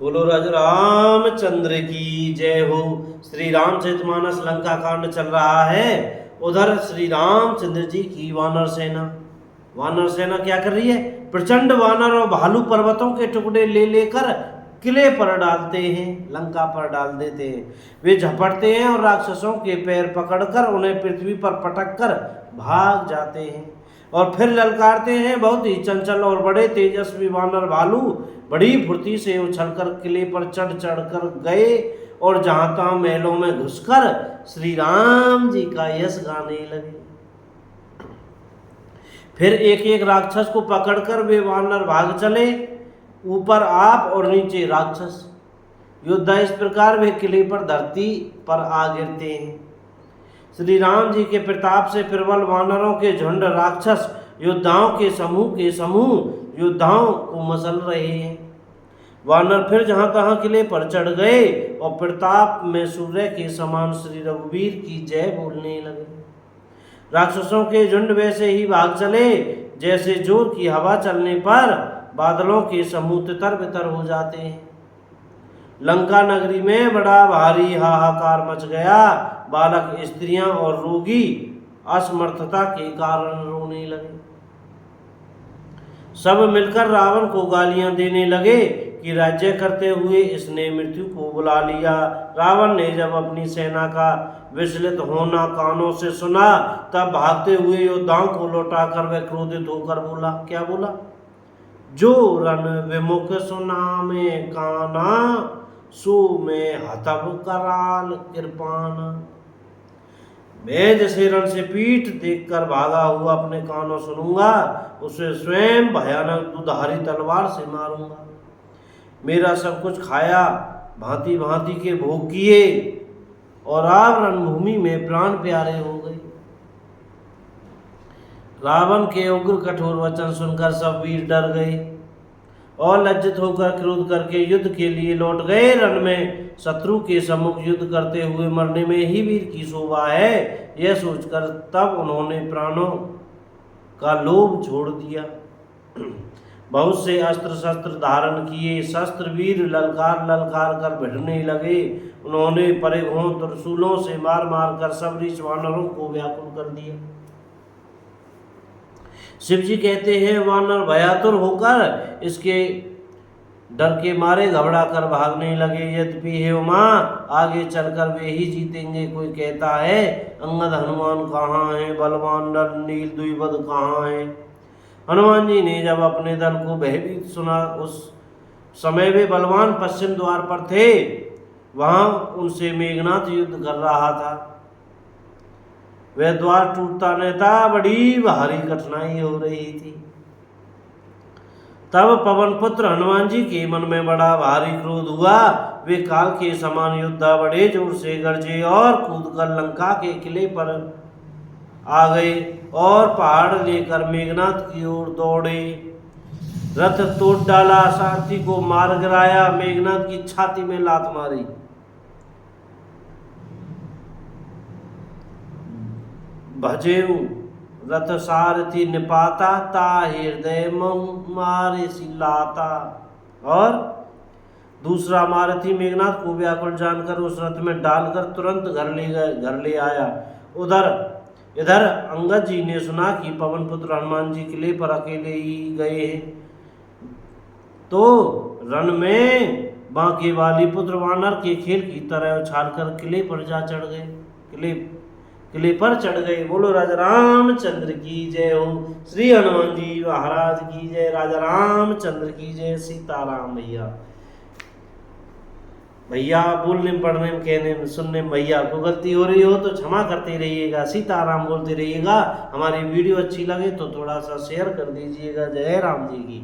बोलो राजा रामचंद्र की जय हो। श्री रामचरितमानस लंका कांड चल रहा है। उधर श्री रामचंद्र जी की वानर सेना क्या कर रही है? प्रचंड वानर और भालू पर्वतों के टुकड़े ले लेकर किले पर डालते हैं, लंका पर डाल देते हैं। वे झपटते हैं और राक्षसों के पैर पकड़कर उन्हें पृथ्वी पर पटक कर भाग जाते हैं और फिर ललकारते हैं। बहुत ही चंचल और बड़े तेजस्वी वानर भालू बड़ी फुर्ती से उछलकर किले पर चढ़ चढ़ कर गए और जहां तहां महलों में घुसकर श्री राम जी का यश गाने लगे। फिर एक एक राक्षस को पकड़कर वे वानर भाग चले, ऊपर आप और नीचे राक्षस। योद्धा इस प्रकार वे किले पर धरती पर आ गिरते हैं। श्री राम जी के प्रताप से प्रबल वानरों के झुंड राक्षस योद्धाओं के समूह योद्धाओं को मसल रहे हैं। वानर फिर जहां तहां किले पर चढ़ गए और प्रताप में सूर्य के समान श्री रघुवीर की जय बोलने लगे। राक्षसों के झुंड वैसे ही भाग चले जैसे जोर की हवा चलने पर बादलों के समूह तितर बितर हो जाते हैं। लंका नगरी में बड़ा भारी हाहाकार मच गया। बालक, स्त्रियां और रोगी असमर्थता के कारण रोने लगे। सब मिलकर रावण को गालियां देने लगे कि राज्य करते हुए इसने मृत्यु को बुला लिया। रावण ने जब अपनी सेना का विचलित होना कानों से सुना तब भागते हुए योद्धाओं को लौटाकर वह क्रोधित होकर बोला। क्या बोला? जो रण विमुख सुना में काना, सो में हतब कराल कृपाना। मैं जैसे रण से पीठ देखकर भागा हुआ अपने कानों सुनूंगा, उसे स्वयं भयानक दुधारी तलवार से मारूंगा। मेरा सब कुछ खाया, भांति भांति के भोग किए और आप रणभूमि में प्राण प्यारे हो गए। रावण के उग्र कठोर वचन सुनकर सब वीर डर गए और लज्जित होकर क्रोध करके युद्ध के लिए लौट गए। रण में शत्रु के सम्मुख युद्ध करते हुए मरने में ही वीर की शोभा है, यह सोचकर तब उन्होंने प्राणों का लोभ छोड़ दिया। बहुत से अस्त्र शस्त्र धारण किए, शस्त्र वीर ललकार ललकार कर भिड़ने लगे। उन्होंने परिघों त्रिशूलों से मार मार कर सब ऋष वानरों को व्याकुल कर दिया। शिव जी कहते हैं, वानर भयातुर होकर इसके डर के मारे घबरा कर भागने लगे। यद्यपि हे उमा, आगे चलकर वे ही जीतेंगे। कोई कहता है अंगद हनुमान कहाँ हैं, बलवान नर नील द्विपद कहाँ हैं। हनुमान जी ने जब अपने दल को भयभीत सुना, उस समय वे बलवान पश्चिम द्वार पर थे। वहां उनसे मेघनाथ युद्ध कर रहा था। वह द्वार टूटता न था, बड़ी भारी कठिनाई हो रही थी। तब पवन पुत्र हनुमान जी के मन में बड़ा भारी क्रोध हुआ। वे काल के समान योद्धा बड़े जोर से गरजे और कूदकर लंका के किले पर आ गए और पहाड़ लेकर मेघनाथ की ओर दौड़े। रथ तोड़ डाला, सारथी को मार गिराया, मेघनाथ की छाती में लात मारी। भजेऊ रथ सारथी निपाता, ता हृदय मारे सिलाता। और दूसरा मारथी मेघनाथ को व्याकुल जानकर उस रथ में डालकर तुरंत घर ले आया। इधर अंगद जी ने सुना कि पवन पुत्र हनुमान जी किले पर अकेले ही गए हैं, तो रण में बांके वाली पुत्र वानर के खेल की तरह उछालकर किले पर जा चढ़ गए। किले पर चढ़ गए। बोलो राजा रामचंद्र की जय हो। श्री हनुमान जी महाराज की जय। राजा रामचंद्र की जय। सीताराम भैया बोलने पढ़ने में कहने में सुनने में भैया को गलती हो रही हो तो क्षमा करते रहिएगा। सीताराम बोलते रहिएगा। हमारी वीडियो अच्छी लगे तो थोड़ा सा शेयर कर दीजिएगा। जय राम जी की।